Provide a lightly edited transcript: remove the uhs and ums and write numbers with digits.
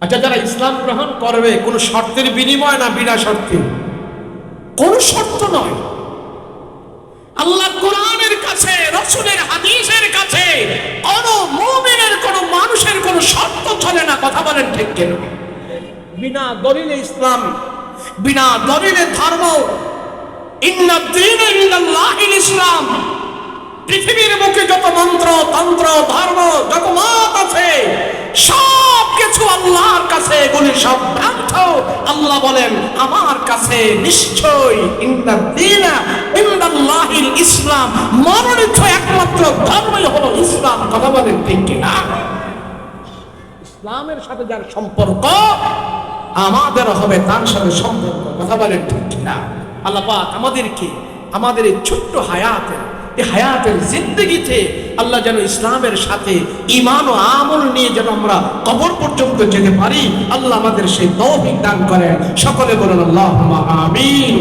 আচ্ছা, যারা ইসলাম গ্রহণ করবে কোন শর্তের বিনিময় না বিনা শর্তে? কোন শর্ত নয়। আল্লাহ কোরআনের কাছে, রাসূলের হাদিসের কাছে কোন মুমিনের, কোন মানুষের কোন শর্ত চলে না। কথা বলেন ঠিক কেন? বিনা দলিলে ইসলাম, বিনা দলিলে ধর্ম। ইন্নাদ দীনা ইনদাল্লাহিল ইসলাম। পৃথিবীর বুকে যত মন্ত্র, তন্ত্র, ধর্ম, যত মত আছে, সব কিছু আল্লাহর কাছে, এগুলি সব ভ্রান্ত। আল্লাহ বলেন আমার কাছে নিশ্চয়ই ইন্নাদ দীনা ইনদাল্লাহিল ইসলাম, মনোনীত একমাত্র ধর্মই হলো ইসলাম। কথা বলেন ঠিক কিনা? ইসলামের সাথে যার সম্পর্ক, আমাদের হবে তার সাথে সম্পর্ক। কথা বলেন ঠিক কিনা? আল্লাহ পাক আমাদেরকে আমাদের এই ছোট্ট হায়াতের, এই হায়াতের জিন্দেগিতে আল্লাহ যেন ইসলামের সাথে ঈমান ও আমল নিয়ে যেন আমরা কবর পর্যন্ত যেতে পারি, আল্লাহ আমাদের সেই তৌফিক দান করেন। সকলে বলুন আল্লাহুম্মা আমিন।